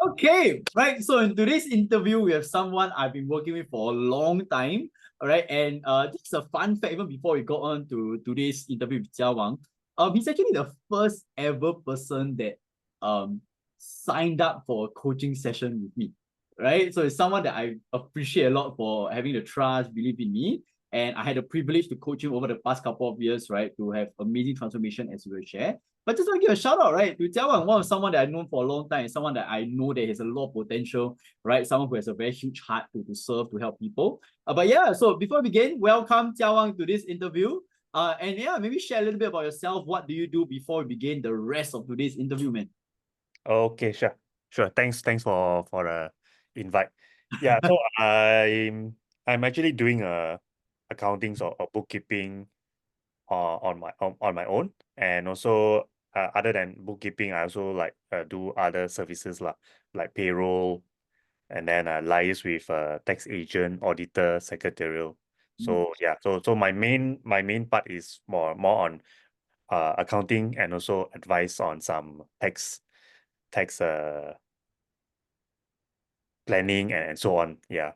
Okay, right. So in today's interview, we have someone I've been working with for a long time. All right, and just a fun fact, even before we go on to today's interview with Jia Wang, he's actually the first ever person that signed up for a coaching session with me. Right, so it's someone that I appreciate a lot for having the trust, believe in me, and I had the privilege to coach him over the past couple of years, right, to have amazing transformation as we will share. But just want to give a shout out, right, to Jia Wang, one of someone that I've known for a long time, someone that I know that has a lot of potential, right? Someone who has a very huge heart to serve, to help people. But yeah, so before we begin, welcome Jia Wang to this interview. And yeah, maybe share a little bit about yourself. What do you do before we begin the rest of today's interview, man? Okay, sure. Thanks for the invite. Yeah, so I'm actually doing accounting or bookkeeping on my own, and also other than bookkeeping, I also like do other services like payroll, and then liaise with tax agent, auditor, secretarial. So yeah, so my main part is more on accounting and also advice on some tax planning and so on. Yeah.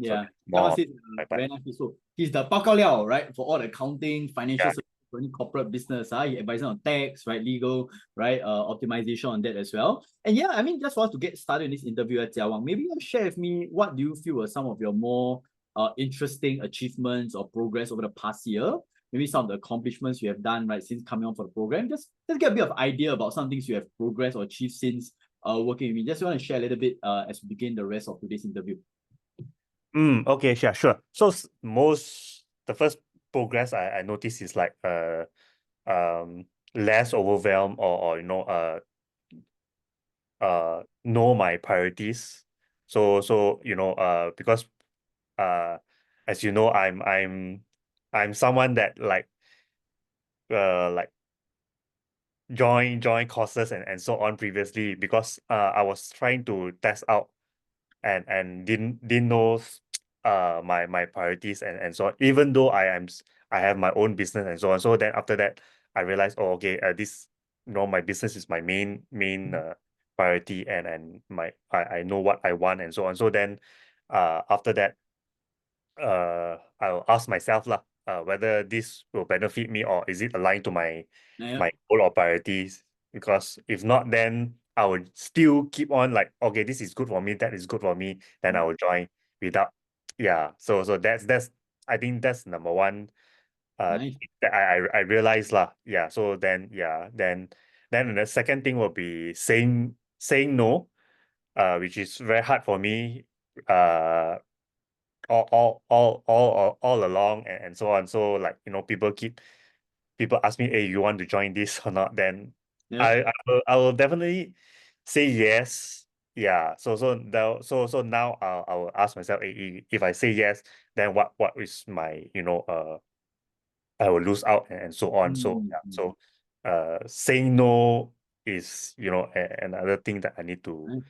So Yeah, that's Jia Wang more says my part. very nice. So he's the 报告料, right, for all the accounting, financial Yeah. services, for any corporate business. He advises on tax, right, legal, right, optimization on that as well. And yeah, I mean, just for us to get started in this interview at Jia Wang, maybe you share with me what do you feel were some of your more interesting achievements or progress over the past year? Maybe some of the accomplishments you have done, right, since coming on for the program. Just get a bit of idea about some things you have progressed or achieved since working with me. Just want to share a little bit as we begin the rest of today's interview. Okay, sure. So the first progress I noticed is like um less overwhelmed or know my priorities. So because uh as you know, I'm someone that like join courses and so on previously, because I was trying to test out and didn't know my priorities and so on, even though I have my own business and so on. So then after that I realized, oh, okay, this my business is my main priority, and I know what I want and so on. So then after that I'll ask myself whether this will benefit me, or is it aligned to Yeah. my goal or priorities. Because if not, then I would still keep on like, okay, this is good for me, that is good for me, then I will join without. Yeah, so that's I think that's number one Nice. that I realized lah. Yeah, so then yeah, then the second thing will be saying no, which is very hard for me uh all along, and so on. So like, people ask me, hey, you want to join this or not? Then Yeah. I will definitely say yes. Yeah. So now I will ask myself, hey, if I say yes, then what is my I will lose out and so on. So yeah. Mm-hmm. So saying no is another thing that I need to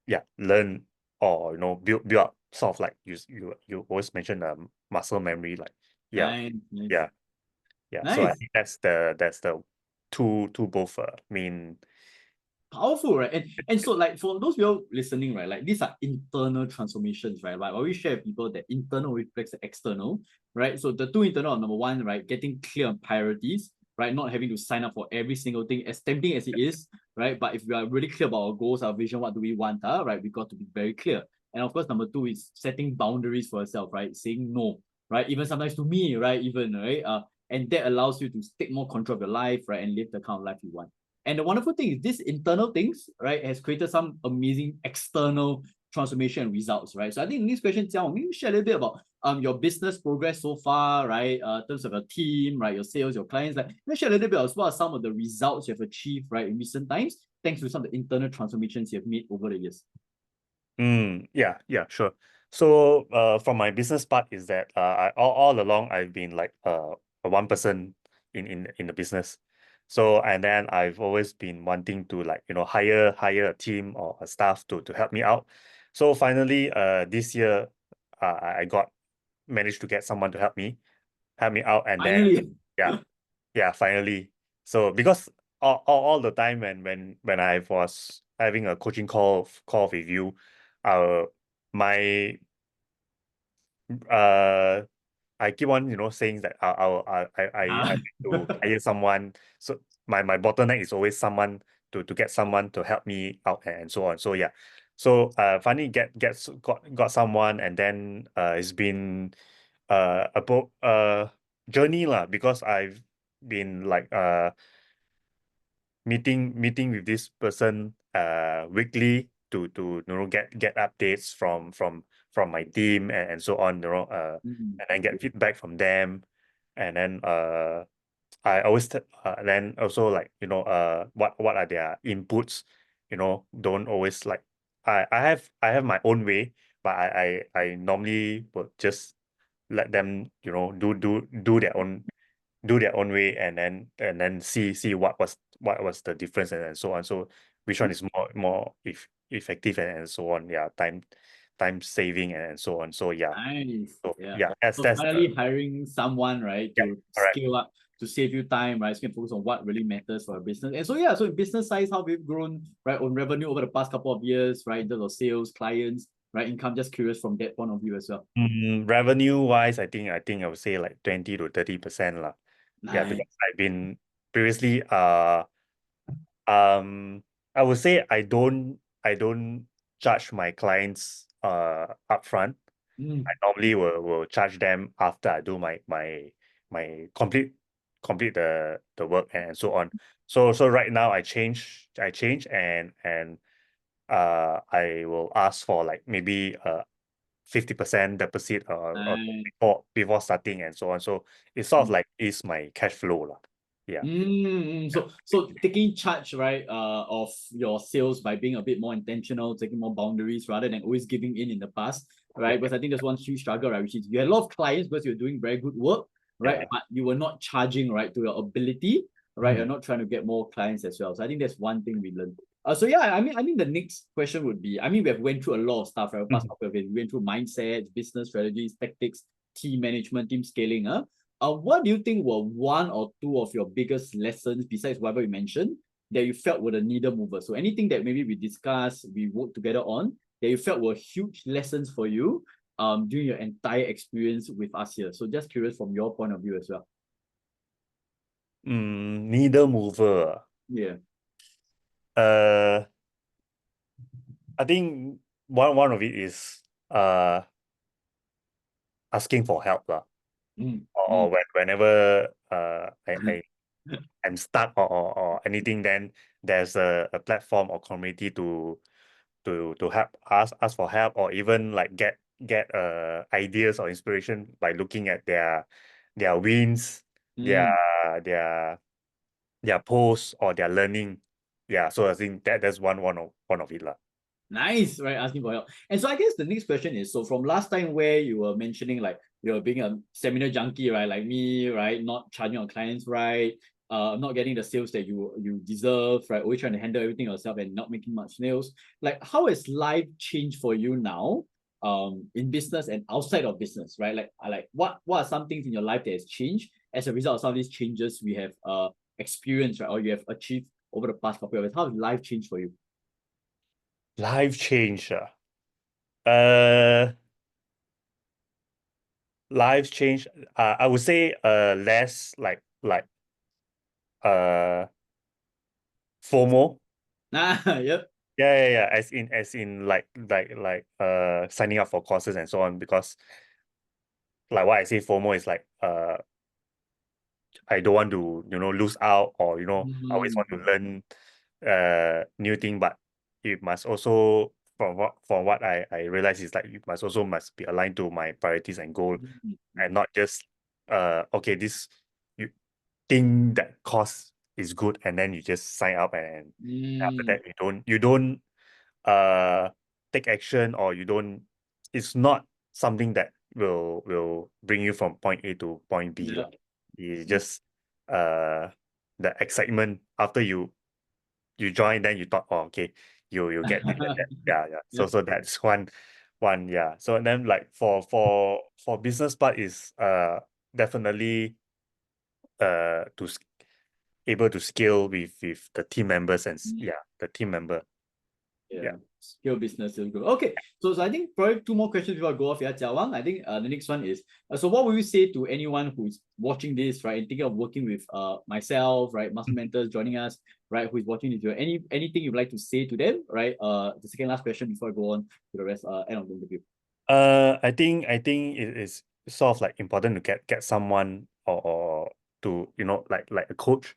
Nice. learn, or build up, sort of like you always mention muscle memory, like yeah Nice. Nice. yeah yeah. So I Nice. think that's the two both mean. Powerful, right? And so like for those people listening, right, like these are internal transformations, right? Like I always share with people that internal reflects the external, right? So the two internal are number one, right, getting clear on priorities, right? Not having to sign up for every single thing, as tempting as it is, right? But if we are really clear about our goals, our vision, what do we want, right? We got to be very clear. And of course, number two is setting boundaries for yourself, right? Saying no, right? Even sometimes to me, right? Even right. And that allows you to take more control of your life, right? And live the kind of life you want. And the wonderful thing is this internal things, right, has created some amazing external transformation results, right? So I think in this question, Jiao, maybe share a little bit about your business progress so far, right? In terms of your team, right, your sales, your clients, like maybe share a little bit as well as some of the results you have achieved, right, in recent times, thanks to some of the internal transformations you have made over the years. Yeah, sure. So from my business part is that all along I've been like a one person in the business. So and then I've always been wanting to, like, hire a team or a staff to help me out. So finally this year I got managed to get someone to help me out. And then Finally. yeah, finally. So because all the time when I was having a coaching call with you, my uh I keep on, saying that I Ah. need to hire someone. So my bottleneck is always someone to get someone to help me out and so on. So yeah. So finally got someone, and then it's been about journey lah, because I've been like meeting with this person weekly to get updates from my team and so on, Mm. and then get feedback from them. And then I always then also, like, what are their inputs. Don't always like, I have my own way, but I normally will just let them, do their own way, and then see what was the difference, and so on. So which one is more effective, and so on. Yeah, time saving, and so on. So yeah. Nice. So Yeah. yeah, So that's the. finally hiring someone, right, Yeah, to correct. scale up, to save you time, right? So you can focus on what really matters for a business. And so yeah, so in business size, how we've grown, right, on revenue over the past couple of years, right, in terms of sales, clients, right, income. Just curious from that point of view as well. Revenue wise, I think I would say like 20 to 30% lah. Yeah, Nice. because I've been previously, um I would say I don't charge my clients upfront. I Mm. normally will charge them after I do my complete the work and so on. So right now I change, and I will ask for like maybe 50% deposit, or Nice. before starting, and so on. So it sort of Mm. like is my cash flow lah. Yeah. So taking charge, right, of your sales by being a bit more intentional, taking more boundaries rather than always giving in the past, Yeah. right? Because I think there's one huge struggle, right, which is you had a lot of clients because you're doing very good work, right, Yeah. but you were not charging, right, to your ability, right? You're Mm. not trying to get more clients as well. So I think that's one thing we learned. So yeah, I mean the next question would be, I mean we have went through a lot of stuff, right? Past Mhm. couple of years, we went through mindsets, business strategies, tactics, team management, team scaling, what do you think were one or two of your biggest lessons besides whatever you mentioned that you felt were the needle mover? So anything that maybe we discussed, we worked together on that you felt were huge lessons for you during your entire experience with us here. So just curious from your point of view as well. Needle mover. Yeah. Uh, I think one of it is uh asking for help lah. Mm, Or mm, whenever I'm stuck, or anything, then there's a platform or community to help ask for help, or even like get ideas or inspiration by looking at their wins, their mm. their their posts, or their learning. Yeah, so I think that's one of it lah. Nice, right? Asking for help. And so I guess the next question is, so from last time where you were mentioning like you're being a seminar junkie, right? Like me, right? Not charging your clients, right? Not getting the sales that you deserve, right? Always trying to handle everything yourself and not making much sales. Like how has life changed for you now? In business and outside of business, right? Like what are some things in your life that has changed as a result of some of these changes we have experienced, right? Or you have achieved over the past couple of years? How has life changed for you? Life change. Uh, Life change. I would say less like uh FOMO. Ah, yep. Yeah. As in like signing up for courses and so on, because like what I say, FOMO is like I don't want to lose out, or I always Mm, want to learn new thing. But it must also, from what I realize, is like it must be aligned to my priorities and goal, mm, and not just okay, this, you think that course is good, and then you just sign up, and after mm, that you don't uh take action, or you don't, it's not something that will bring you from point A to point B yeah. lah. It's just uh the excitement after you join, then you thought, oh, okay, you get this and that. Yeah. So Yep. so that's one. Yeah. So then, like, for business part is definitely to able to scale with the team members, and Mm, yeah, the team member. Yeah. Scale business, scale growth. Okay, so I think probably two more questions before I go off. Yeah, Jia Wang. I think the next one is so what would you say to anyone who's watching this, right, and thinking of working with myself, right, master mentors joining us, right, who is watching this video? Anything you'd like to say to them, right? The second last question before I go on to the rest end of the interview. I think it is sort of like important to get someone or to like a coach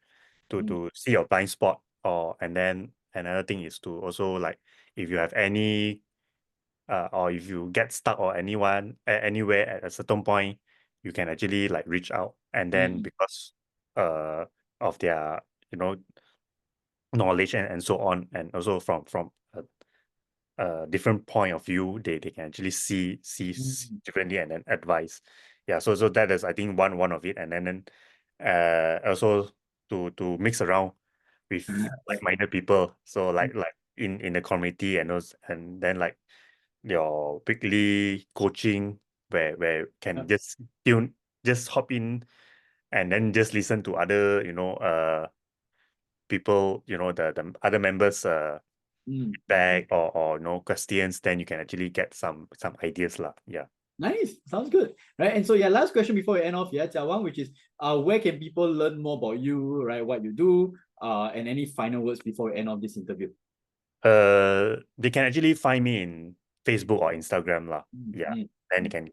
to see your blind spot, and then another thing is to also like if you have any or if you get stuck or anywhere at a certain point, you can actually like reach out, and then because uh of their knowledge and so on, and also from a different point of view, they can actually see differently and then advise. Yeah, so that is I think one of it, and then also to mix around with like-minded people. So like in the community, and then like your weekly coaching where can just hop in and then just listen to other people, the other members feedback or questions, then you can actually get some ideas lah. Yeah. Nice, sounds good, right? And so yeah, last question before we end off, yeah, Jia Wang, which is where can people learn more about you, right? What you do, and any final words before we end off this interview. They can actually find me in Facebook or Instagram lah. Yeah. Then you can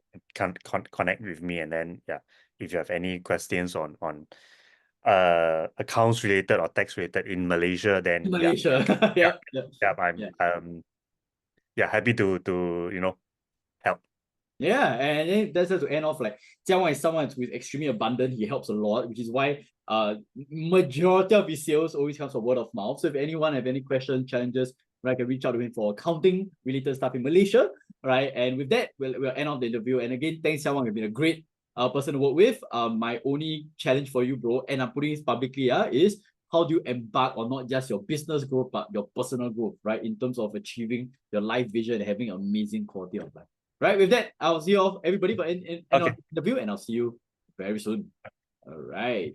connect with me, and then yeah, if you have any questions on accounts related or tax related in Malaysia, then Malaysia. yeah, yeah. I'm happy to help. Yeah, and then that's just to end off like Jia Wang is someone who is extremely abundant. He helps a lot, which is why majority of his sales always comes from word of mouth. So if anyone have any questions, challenges, right, can reach out to him for accounting related stuff in Malaysia, right? And with that, we'll end off the interview. And again, thanks Jia Wang. You've been a great person to work with. My only challenge for you, bro, and I'm putting this publicly, is how do you embark on not just your business growth but your personal growth, right? In terms of achieving your life vision and having an amazing quality of life. Right, with that, I'll see you all, everybody, for in Okay. the interview, and I'll see you very soon. All right.